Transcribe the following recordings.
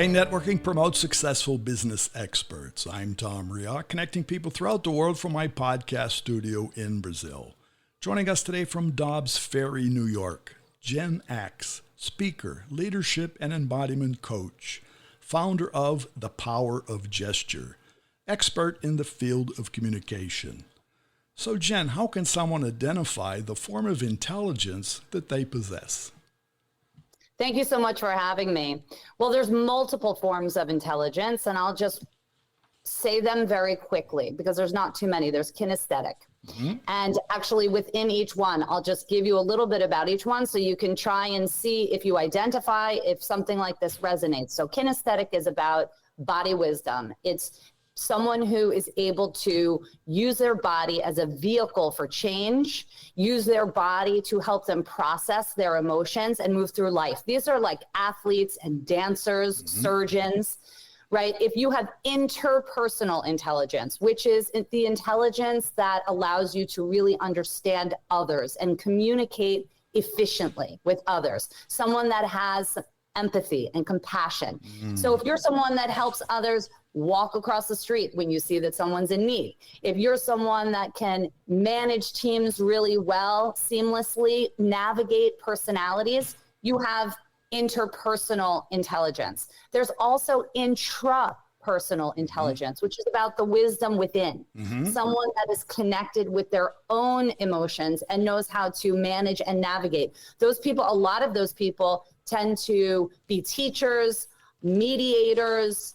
Today, networking promotes successful business experts. I'm Tom Rioch, connecting people throughout the world from my podcast studio in Brazil. Joining us today from Dobbs, Ferry, New York, Jen Axe, speaker, leadership and embodiment coach, founder of The Power of Gesture, expert in the field of communication. So Jen, how can someone identify the form of intelligence that they possess? Thank you so much for having me. Well, there's multiple forms of intelligence, and I'll just say them very quickly because there's not too many. There's kinesthetic. And actually within each one, I'll just give you a little bit about each one so you can try and see if you identify if something like this resonates. So kinesthetic is about body wisdom. It's someone who is able to use their body as a vehicle for change, use their body to help them process their emotions and move through life. These are like athletes and dancers, surgeons, right? If you have interpersonal intelligence, which is the intelligence that allows you to really understand others and communicate efficiently with others, someone that has empathy and compassion. So if you're someone that helps others walk across the street when you see that someone's in need, if you're someone that can manage teams really well, seamlessly navigate personalities, you have interpersonal intelligence. There's also intrapersonal intelligence, which is about the wisdom within. Someone that is connected with their own emotions and knows how to manage and navigate. Those people, a lot of those people tend to be teachers, mediators,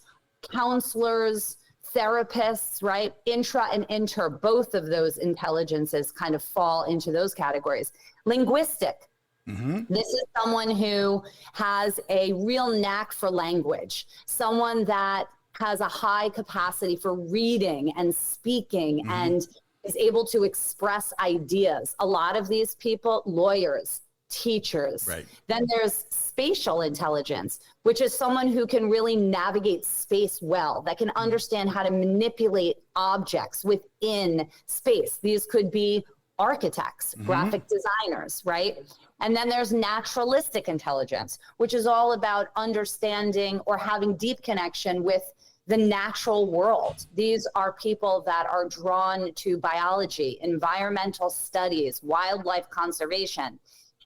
counselors, therapists, right? Intra and inter, both of those intelligences kind of fall into those categories. Linguistic. This is someone who has a real knack for language, someone that has a high capacity for reading and speaking and is able to express ideas. A lot of these people, lawyers, teachers. Right. Then there's spatial intelligence, which is someone who can really navigate space well, that can understand how to manipulate objects within space. These could be architects, graphic designers, right? And then there's naturalistic intelligence, which is all about understanding or having deep connection with the natural world. These are people that are drawn to biology, environmental studies, wildlife conservation.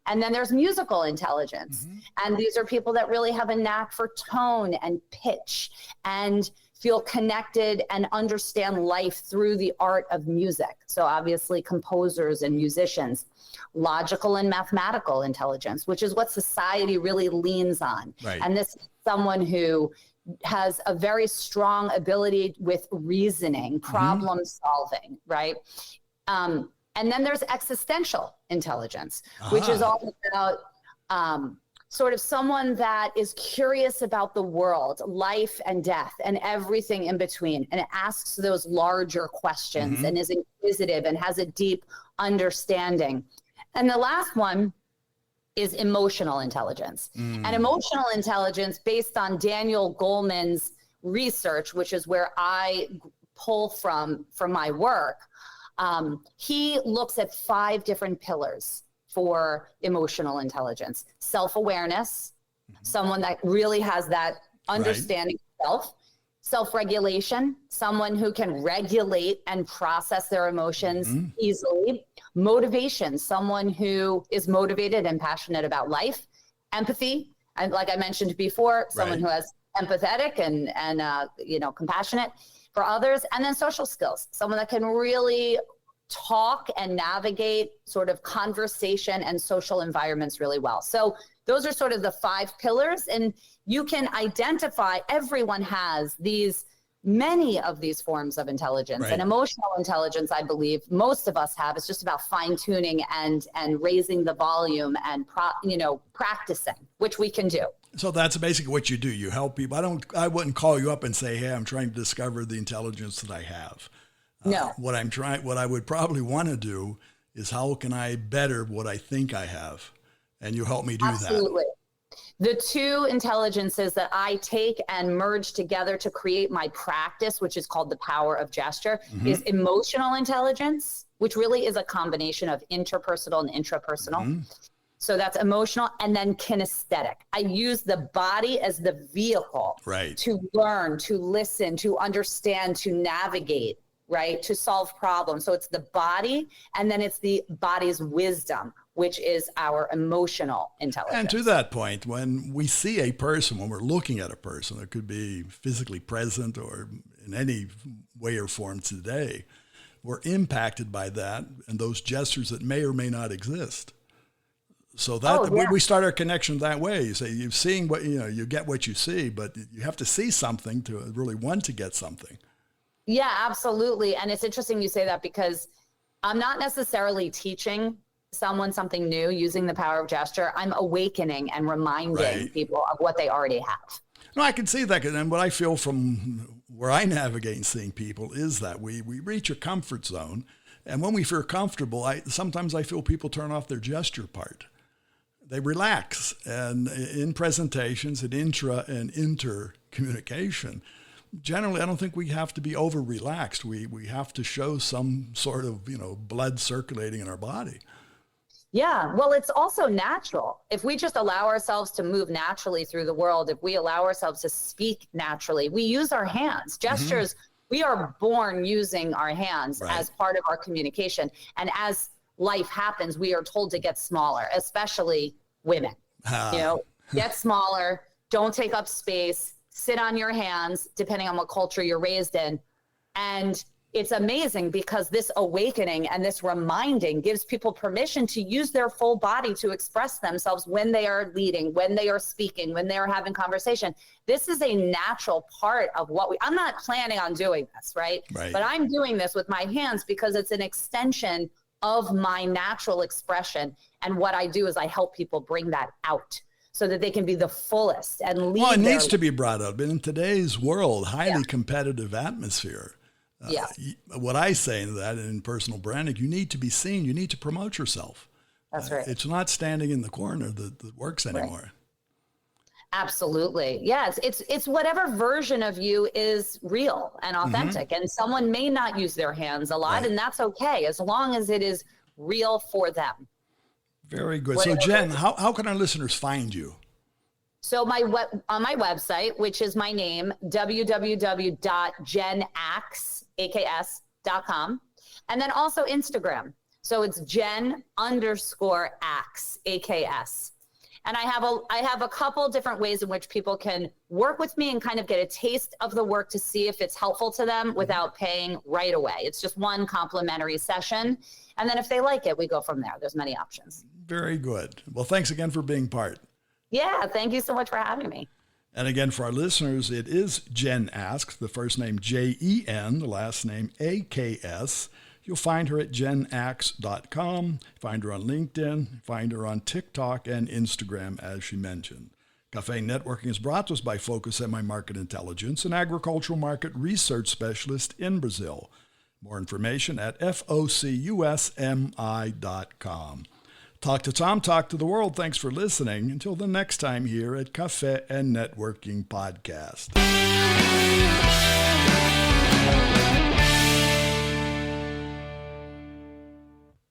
And then there's musical intelligence. And these are people that really have a knack for tone and pitch and feel connected and understand life through the art of music. So obviously composers and musicians. Logical and mathematical intelligence, which is what society really leans on. Right. And this is someone who has a very strong ability with reasoning, problem solving, right? And then there's existential intelligence, which is all about sort of someone that is curious about the world, life and death, and everything in between, and it asks those larger questions and is inquisitive and has a deep understanding. And the last one is emotional intelligence. And emotional intelligence, based on Daniel Goleman's research, which is where I pull from my work, he looks at 5 different pillars for emotional intelligence. Self-awareness, someone that really has that understanding of self. Self-regulation, someone who can regulate and process their emotions easily. Motivation, someone who is motivated and passionate about life. Empathy, and like I mentioned before, someone who has empathetic and compassionate for others. And then social skills, someone that can really talk and navigate sort of conversation and social environments really well. So those are sort of the 5 pillars, and you can identify, everyone has many of these forms of intelligence. And emotional intelligence, I believe most of us have. It's just about fine tuning and raising the volume and practicing, which we can do. So that's basically what you do. You help people. I wouldn't call you up and say, hey, I'm trying to discover the intelligence that I have. No. What I would probably want to do is, how can I better what I think I have? And you help me do that. Absolutely. The 2 intelligences that I take and merge together to create my practice, which is called The Power of Gesture, is emotional intelligence, which really is a combination of interpersonal and intrapersonal. So that's emotional, and then kinesthetic. I use the body as the vehicle to learn, to listen, to understand, to navigate, right? To solve problems. So it's the body, and then it's the body's wisdom, which is our emotional intelligence. And to that point, when we see a person, when we're looking at a person, it could be physically present or in any way or form today, we're impacted by that and those gestures that may or may not exist. So that we start our connection that way. You say you're seeing what, you get what you see, but you have to see something to really want to get something. Yeah, absolutely. And it's interesting you say that, because I'm not necessarily teaching someone something new using the power of gesture. I'm awakening and reminding people of what they already have. No, I can see that. And what I feel from where I navigate and seeing people is that we reach a comfort zone. And when we feel comfortable, sometimes I feel people turn off their gesture part. They relax. And in presentations and intra and inter communication, generally, I don't think we have to be over relaxed. We have to show some sort of, blood circulating in our body. Yeah, well, it's also natural. If we just allow ourselves to move naturally through the world, if we allow ourselves to speak naturally, we use our hands. Gestures, we are born using our hands as part of our communication. And as life happens, we are told to get smaller, especially women. Get smaller, don't take up space, sit on your hands, depending on what culture you're raised in. And it's amazing, because this awakening and this reminding gives people permission to use their full body to express themselves when they are leading, when they are speaking, when they are having conversation. This is a natural part of what I'm not planning on doing this, right? But I'm doing this with my hands because it's an extension of my natural expression. And what I do is I help people bring that out so that they can be the fullest and lead. Well, it needs to be brought up. But in today's world, highly competitive atmosphere, what I say in that, in personal branding, you need to be seen. You need to promote yourself. That's right. It's not standing in the corner that works anymore. Absolutely. Yes. It's whatever version of you is real and authentic. And someone may not use their hands a lot, and that's okay, as long as it is real for them. Very good. So Jen, how can our listeners find you? So on my website, which is my name, www.jenaks.com, and then also Instagram. So it's Jen_Aks, AKS. And I have a couple different ways in which people can work with me and kind of get a taste of the work to see if it's helpful to them without paying right away. It's just one complimentary session. And then if they like it, we go from there. There's many options. Very good. Well, thanks again for being part. Yeah, thank you so much for having me. And again, for our listeners, it is Jen Ask, the first name Jen, the last name AKS. You'll find her at jenaks.com, find her on LinkedIn, find her on TikTok and Instagram, as she mentioned. Cafe Networking is brought to us by Focus MI Market Intelligence, an agricultural market research specialist in Brazil. More information at focusmi.com. Talk to Tom, talk to the world. Thanks for listening. Until the next time here at Cafe and Networking Podcast.